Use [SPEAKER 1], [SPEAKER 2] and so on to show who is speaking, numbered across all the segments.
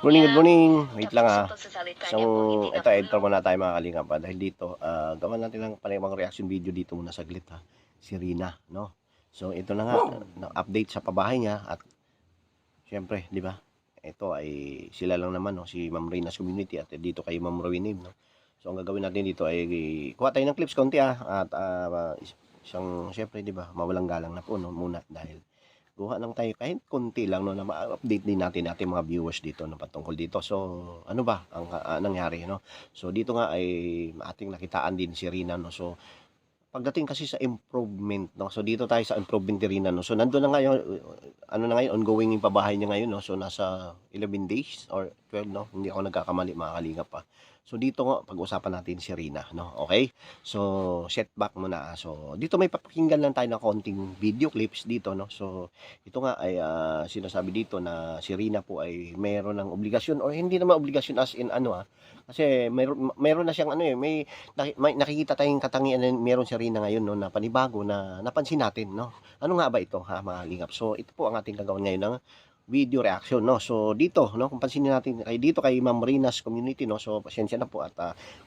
[SPEAKER 1] Good morning. Wait lang So, ito, enter muna tayo mga kalingap dahil dito, gawa natin lang panibang reaction video dito muna saglit si Rina, no? So, ito na nga, update sa pabahay niya at syempre, di ba? Ito ay sila lang naman, no? Si Ma'am Rina's community at dito kay Ma'am Rowinim, no? So, ang gagawin natin dito ay kuha tayo ng clips konti at isang, syempre, di ba? Mawalang galang na po, no? Muna dahil kuha lang tayo kahit konti lang no na ma-update din natin ating mga viewers dito no patungkol dito. So ano ba ang nangyari no? So dito nga ay ating nakitaan din si Rina no. So pagdating kasi sa improvement no. So dito tayo sa improvement ni Rina no. So nandoon na ngayon ano na ngayon ongoing yung pabahay niya ngayon no. So nasa 11 days or 12 no. Hindi ako nagkakamali mga kalingap pa. So dito nga pag-usapan natin si Rina no. Okay? So setback muna. So dito may papakinggan lang tayo ng konting video clips dito no. So ito nga ay sinasabi dito na si Rina po ay mayroon ng obligasyon or hindi naman obligasyon as in kasi mayroon na siyang may nakikita tayong katangian na meron si Rina ngayon no na panibago na napansin natin no. Ano nga ba ito mga lingap? So ito po ang ating gagawin ngayon ng video reaction no. So dito no kung pansinin natin kay Ma'am Rina's community no. So pasensya na po at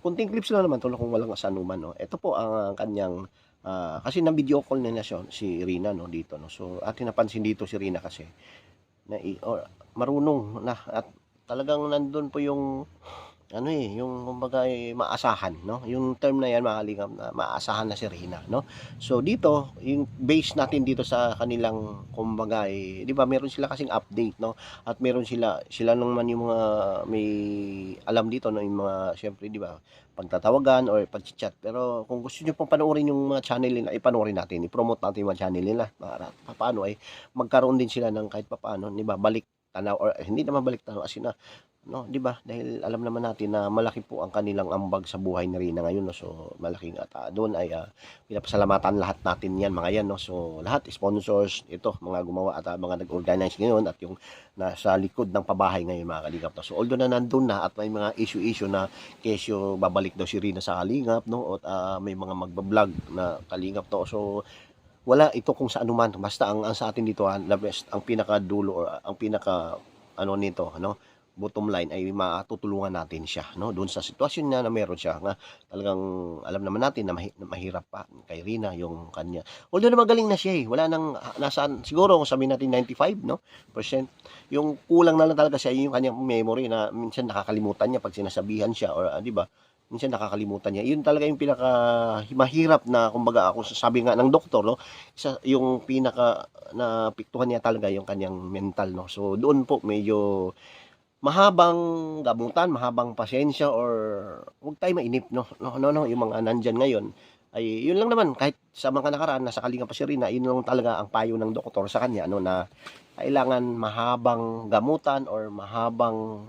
[SPEAKER 1] kunting clips lang naman kung walang asanuman no. Ito po ang kanyang kasi na video call na siya si Rina no dito no. So atin napansin dito si Rina kasi na marunong na at talagang nandun po yung yung kumbaga maasahan no. Yung term na yan mga kalingap na maasahan na si Rina no. So dito yung base natin dito sa kanilang kumbaga di ba meron sila kasing update no at meron sila naman yung mga may alam dito no yung mga syempre di ba pagtatawagan or pag-chat. Pero kung gusto niyo pong panoorin yung mga channel nila, ipanoorin natin, i-promote natin yung mga channel nila para paano ay magkaroon din sila ng kahit paano, di ba, balik tanaw or hindi naman balik tanaw as in no, di ba? Dahil alam naman natin na malaki po ang kanilang ambag sa buhay ni Rina ngayon no. So malaking at doon ay pinapasalamatan lahat natin 'yan mga yan no. So lahat sponsors ito mga gumawa at mga nag-organize ngayon at yung nasa likod ng pabahay ngayon mga kalingap no. So although na nandun na at may mga issue na kesyo babalik daw si Rina sa kalingap no at may mga magba-vlog na kalingap to. So wala ito kung sa anuman basta ang sa atin dito the best ang pinakadulo or ang pinaka nito no bottom line ay matutulungan natin siya no doon sa sitwasyon niya na meron siya nga talagang alam naman natin na mahirap pa kay Rina yung kanya although na magaling na siya wala nang nasaan siguro kung sabihin natin 95 no percent yung kulang na lang talaga siya yung kanyang memory na minsan nakakalimutan niya pag sinasabihan siya or di ba minsan nakakalimutan niya yun talaga yung pinaka mahirap na kumbaga ako sabi nga ng doktor no yung pinaka na piktuhan niya talaga yung kanyang mental no so doon po medyo mahabang gamutan, mahabang pasensya or huwag tayo mainip no. Yung mga nandyan ngayon ay yun lang naman kahit sa mga nakaraan nasa kalinga pa si Rina, yun lang talaga ang payo ng doktor sa kanya no na kailangan mahabang gamutan or mahabang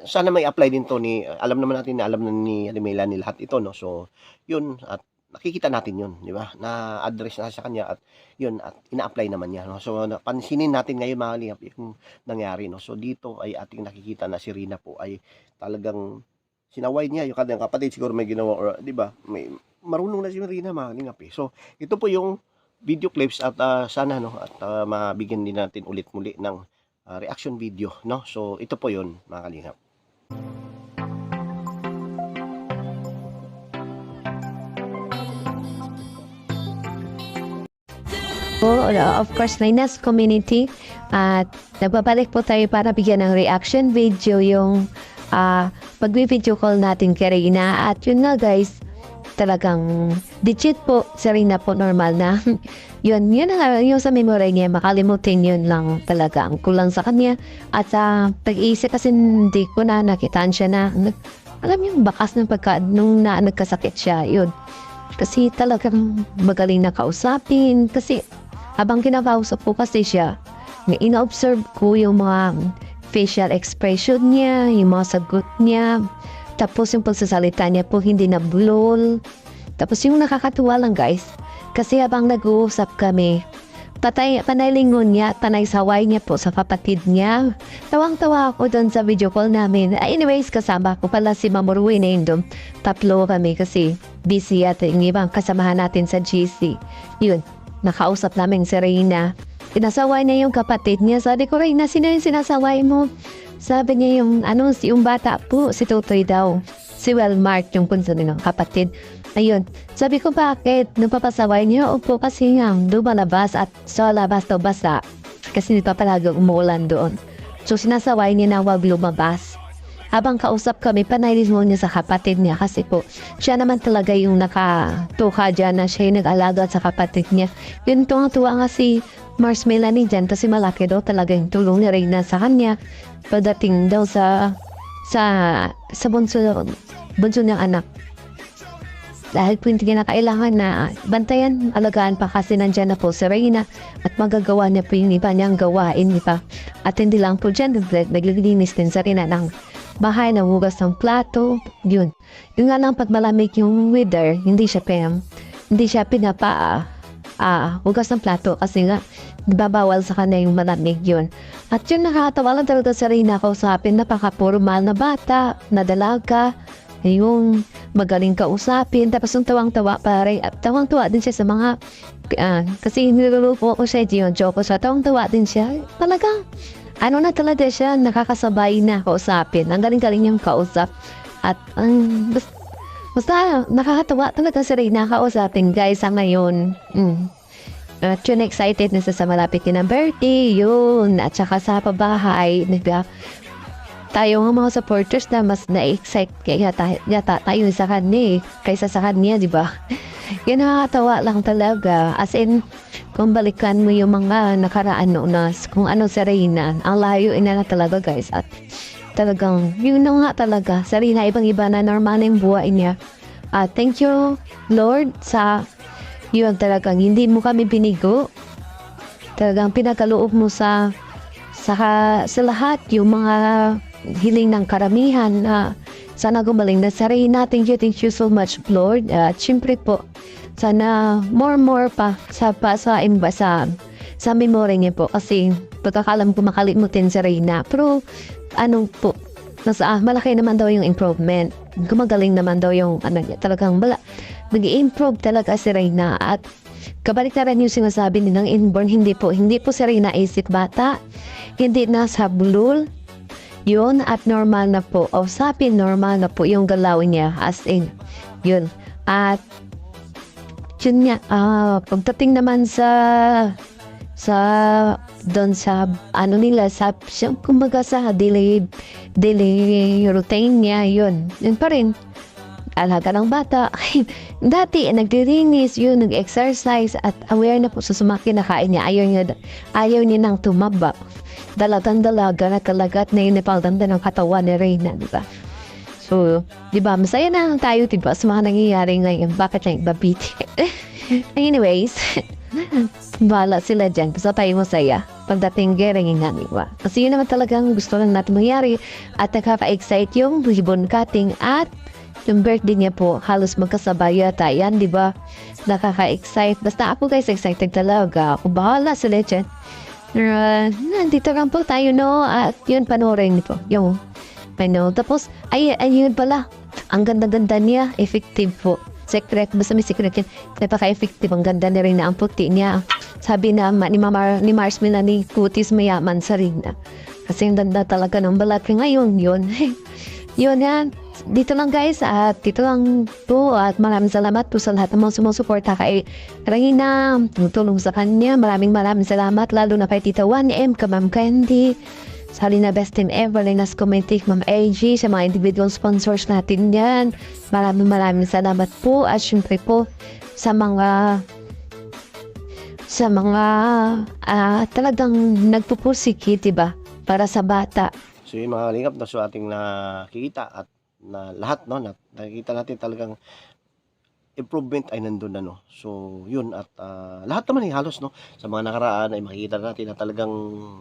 [SPEAKER 1] sana may apply din to ni alam naman natin na alam na ni Melanie lahat ito no. So yun at nakikita natin yun, di ba? Na-address na sa kanya at yun, at ina-apply naman niya. No? So, pansinin natin ngayon mga kalingap yung nangyari. No? So, dito ay ating nakikita na si Rina po ay talagang sinaway niya yung kanyang kapatid. Siguro may ginawa, or, di ba? May, marunong na si Rina mga kalingap. So, ito po yung video clips at sana, no? At mabigyan din natin ulit muli ng reaction video. No? So, ito po yun mga kalingap.
[SPEAKER 2] Of course, Rina's community at nagbabalik po tayo para bigyan ng reaction video yung pag-video call natin kay Rina at yun nga guys talagang digit po si Rina po normal na yun yung sa memory niya makalimutin yun lang talaga ang kulang sa kanya at sa pag-iisip kasi hindi ko na nakitaan siya na alam yung bakas ng nung nagkasakit siya yun kasi talagang magaling na kausapin kasi habang kinakausap ko kasi siya, ina-observe ko yung mga facial expression niya, yung mga sagot niya, tapos yung pagsasalita niya po hindi na blol. Tapos yung nakakatuwa lang guys, kasi habang nag-uusap kami, panaylingon niya at panaysaway niya po sa kapatid niya. Tawang-tawa ako doon sa video call namin. Anyways, kasama ko pala si Ma'am Rowena doon. Tatlo kami kasi busy at yung ibang kasamahan natin sa GC. Yun. Nakausap namin si Rina Sinasaway niya yung kapatid niya. Sabi ko, Reyna, sino yung sinasaway mo? Sabi niya yung bata po, si Tutoy daw. Si Wellmark, yung punso ng kapatid. Ayun. Sabi ko, bakit? Nung papasaway niya, opo, kasi nga, lumalabas at sa labas daw basa. Kasi hindi pa palagi umuulan doon. So, sinasaway niya na wag lumabas. Habang kausap kami, panaylis mo niya sa kapatid niya kasi po, siya naman talaga yung nakatuka dyan na siya yung nag-alaga sa kapatid niya. Yun tuwang-tuwa nga si Mars Melanie dyan kasi malaki daw talaga yung tulong ni Reyna sa kanya. Pagdating daw sa bunso niyang anak. Dahil po hindi niya na kailangan na bantayan, alagaan pa kasi nandyan na po si Reyna at magagawa niya po yung iba niyang gawain, di ba? At hindi lang po dyan, naglilinis din sa Reyna ng bahay, nagugas ng plato, yun. Yung nga lang pag malamig yung weather, hindi siya hugas ng plato kasi nga babawal sa kanya yung malamig yun. At yun nakakatawa lang talaga sa Reyna kausapin, napaka-formal na bata, na dalaga, yung magaling kausapin, tapos yung tawang-tawa pare, at tawang-tawa din siya sa mga kasi nilulupo ko siya, yung joke ko siya, tawang-tawa din siya, talaga na talaga siya, nakakasabay na kausapin, ang galing-galing niyang kausap at basta nakakatawa talaga si Reyna kausapin guys sa ngayon. At yun, excited na sa malapit ng birthday yun, at saka sa pabahay tayo ng mga supporters na mas na-excite kaya yata tayo sa kanya kaysa sa kanya, di ba? Yan, nakakatawa lang talaga. As in, kung balikan mo yung mga nakaraan noon na kung ano sa Reyna, ang layo na talaga guys. At talagang, yun na nga talaga. Sa Reyna, ibang-iba na normal na yung buhay niya. Thank you, Lord, sa yun talagang hindi mo kami binigo. Talagang pinakaloob mo sa lahat yung mga hiling ng karamihan na sana gumaling na sa Reyna. Thank you so much, Lord. At syempre po, sana more pa sa memory niya po kasi pagkakalam ko makalimutin sa Reyna. Pero malaki naman daw yung improvement. Gumagaling naman daw yung niya. Talagang nag-i-improve talaga si Reyna. At kabaliktaran yung sinasabi nilang inborn, hindi po si Reyna isip bata, hindi na sablul yun, at normal na po usapin, normal na po yung galaw niya, as in yun. At yun nga, pagdating naman sa doon sa nila kumbaga sa daily routine niya, yun pa rin, alaga ng bata. Dati, nagdirinis, yun, nag-exercise, at aware na po sa kinakain niya. Ayaw niya nang tumaba. Dalaga na kalagat na yun, napagdanda ng katawan ni Reyna, di ba? So, di ba, masaya na tayo, di ba, sa mga nangyayari ngayon. Bakit lang ibabiti? Anyways, bahala sila dyan. Basta tayo masaya. Pagdating gering nga, di ba? Kasi yun naman talagang gusto lang natin mangyari. At nakaka-excite yung ribbon cutting at yung birthday niya po, halos magkasabay yata yan, di ba? Nakaka-excite. Basta ako guys, excited talaga. Ako bahala sila dyan. Nandito lang po tayo, no? At yun, panoorin po. Yung, tapos, ayun pala. Ang ganda-ganda niya, effective po. Secret, basta may secret yan. Napaka-effective, ang ganda na rin na ang puti niya. Sabi na ni Mars Melanie, kutis mayaman sa Reyna. Kasi ang ganda talaga ng balat ngayon, yun. Yun yan. Dito lang guys, at dito lang po, at maraming salamat po sa lahat ng mga sumusuporta kay Reyna, tumutulong sa kanya. Maraming salamat, lalo na kay Tita 1M, ka Ma'am Candy, sa Halina Best Team Ever, Reyna's Community, Ma'am AG, sa mga individual sponsors natin yan. Maraming salamat po, at syempre po sa mga talagang nagpupursige, diba, para sa bata.
[SPEAKER 1] So yung mga kalingap na so ating nakikita at na lahat, no, nakikita natin talagang improvement ay nandun na, no. So yun, at lahat naman ay halos, no, sa mga nakaraan ay makikita natin na talagang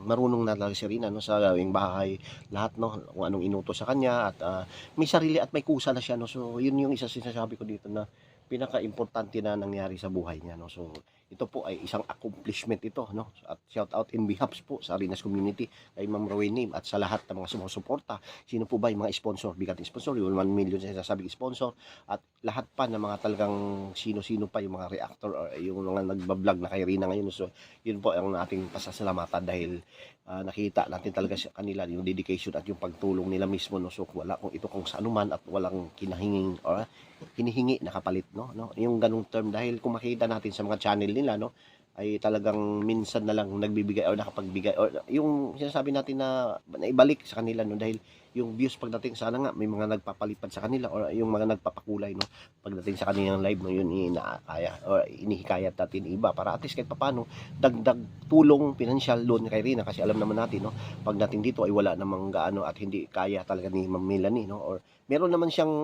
[SPEAKER 1] marunong na talaga si Reyna, no, sa gawing bahay, lahat, no, kung anong inuto sa kanya, at may sarili at may kusa na siya, no. So yun yung isa sinasabi ko dito na pinaka-importante na nangyari sa buhay niya, no. So ito po ay isang accomplishment ito, no. At shout out in behalf po sa Arenas community kay Ma'am Rowena at sa lahat ng mga sumusuporta. Sino po ba yung mga sponsor, bigating sponsor, yung 1 million sa sasabing sponsor, at lahat pa ng mga talagang sino-sino pa yung mga reactor or yung mga nagbablog na kay Rina ngayon. So yun po ang ating pasasalamatan dahil nakita natin talaga sa kanila yung dedication at yung pagtulong nila mismo, no. So wala kung ito kung sa anuman at walang kinahinging or hinihingi na kapalit, no, yung ganung term, dahil kung makita natin sa mga channel nila, no, ay talagang minsan na lang nagbibigay o nakapagbigay or yung sinasabi natin na naibalik sa kanila, no, dahil yung views pagdating sana nga may mga nagpapalipad sa kanila or yung mga nagpapakulay, no, pagdating sa kanilang live, no, yun inaakaya or inihikayat natin iba para at least kahit papaano dagdag tulong pinansyal doon kay Rina, kasi alam naman natin, no, pag natin dito ay wala namang gaano at hindi kaya talaga ni Ma'am Melanie, no, or meron naman siyang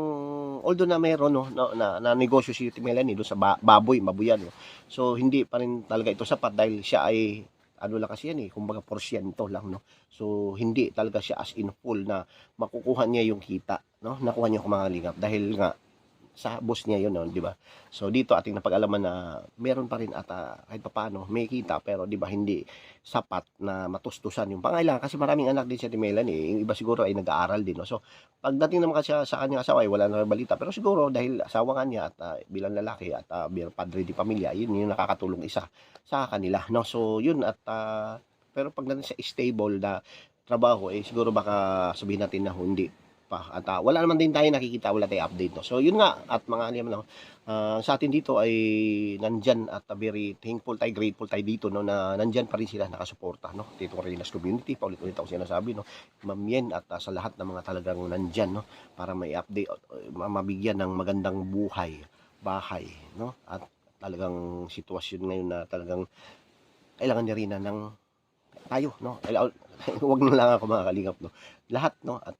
[SPEAKER 1] although na meron, no, na negosyo si Melanie doon sa baboy, mabuyan, no. So hindi pa rin talaga ito sapat dahil siya ay ano lang kasi yan kumbaga porsyento lang, no. So hindi talaga siya as in full na makukuha niya yung kita, no, nakuha niya mga kalingap dahil nga sa boss niya yun, no, di ba? So dito ating napag-alaman na meron pa rin at kahit papaano may kita, pero di ba hindi sapat na matustusan yung pangailangan, kasi maraming anak din siya ni Melanie, yung iba siguro ay nag-aaral din, no. So pagdating naman kasi sa kanyang asawa ay wala na balita, pero siguro dahil asawa nga niya at bilang lalaki at bilang padre di pamilya, yun yung nakakatulong isa sa kanila, no. So yun at pero pagdating sa stable na trabaho siguro baka sabihin natin na hindi pa at wala naman din tayo nakikita, wala tayong update, no. So yun nga at mga ano naman, sa atin dito ay nandyan at very thankful tayo, grateful tayo dito, no, na nandyan pa rin sila nakasuporta, no, dito sa Arenas community. Paulit-ulit ako sinasabi, no, Ma'am Yen at sa lahat ng mga talagang nandyan, no, para may update, mabigyan ng magandang bahay, no, at talagang sitwasyon ngayon na talagang kailangan ni Rina ng tayo, no. Huwag na lang ako mga kalingap, no. Lahat, no, at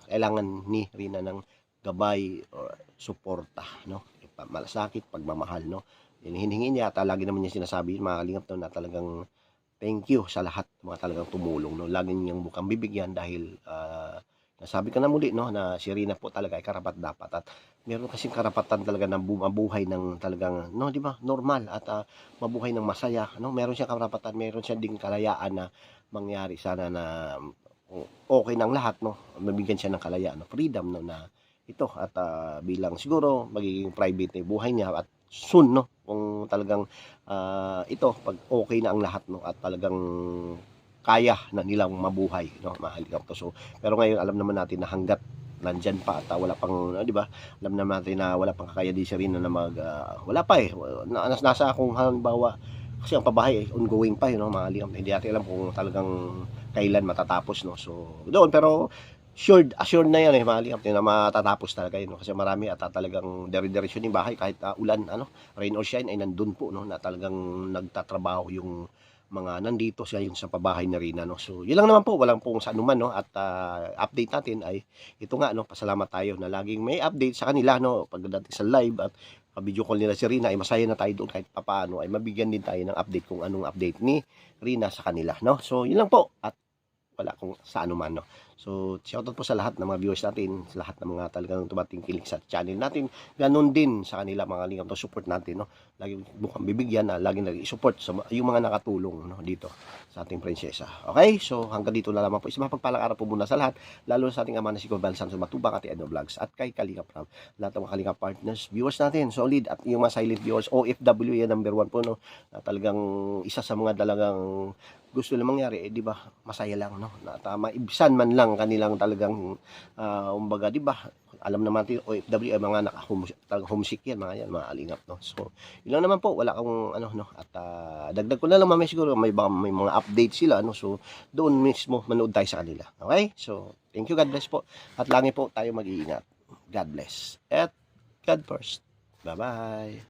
[SPEAKER 1] kailangan ni Rina ng gabay or suporta, no. Malasakit, pagmamahal, no. Hinihingi niya at lagi naman niya sinasabi mga kalingap, no, na talagang thank you sa lahat mga talagang tumulong, no. Lagi niyang bukang bibigyan dahil nasabi ko na muli, no, na si Rina po talaga ay karapat dapat at meron kasing karapatan talaga na mabuhay ng talagang, no, di ba, normal at mabuhay ng masaya, no. Meron siyang karapatan, meron siyang ding kalayaan na mangyari sana na okay ng lahat, no. Mabigyan siya ng kalayaan, no, freedom, no, na ito at bilang siguro magiging private na buhay niya at soon, no, kung talagang ito pag okay na ang lahat, no, at talagang kaya na nilang mabuhay, no, mahalingap to. So pero ngayon alam naman natin na hangga't nandyan pa at wala pang di ba, alam naman natin na wala pang kakaya di si Rina na wala pa nasa akong halimbawa, kasi ang pabahay ongoing pa yun, no, mahalingap, hindi natin alam kung talagang kailan matatapos, no. So doon pero assured na yan mahalingap na matatapos talaga yun, no? Kasi marami at talagang dire-diretso yung bahay kahit ulan, rain or shine ay nandun po, no, na talagang nagtatrabaho yung mga nandito siya yung sa pabahay na Rina, no. So yun lang naman po, walang pong sa anuman, no, at update natin ay ito nga, no, pasalamat tayo na laging may update sa kanila, no, pagdating sa live at video call nila si Rina ay masaya na tayo doon kahit papaano ay mabigyan din tayo ng update kung anong update ni Rina sa kanila, no. So yun lang po at wala kung sa anuman, no. So shoutout po sa lahat ng mga viewers natin, sa lahat ng mga talagang tumating kilig sa channel natin, ganun din sa kanila mga lingam to support natin, no. Lagi bukang bibigyan na lagi i-support sa yung mga nakatulong, no, dito sa ating prinsesa. Okay, so hanggang dito na lamang po. Isa mapagpalang araw po muna sa lahat, lalo sa ating ama na si Gobal Santos Matubang at Edno Vlogs at kay Kalingap Ram, lahat ng mga Kalingap partners, viewers natin, solid, at yung mga silent viewers, OFW yan number 1 po, no, na talagang isa sa mga talagang gusto lang mangyari, di ba, masaya lang, no, na maibsan man lang kanilang talagang umbaga, di ba, alam naman natin OFW ay mga homesick yan, mga alingap, no. So yun lang naman po, wala akong no, at dagdag ko na lang mamaya siguro may mga update sila, no. So doon mismo manood tayo sa kanila. Okay, so thank you, God bless po, at lagi po tayo mag-iingat. God bless at God first. Bye bye.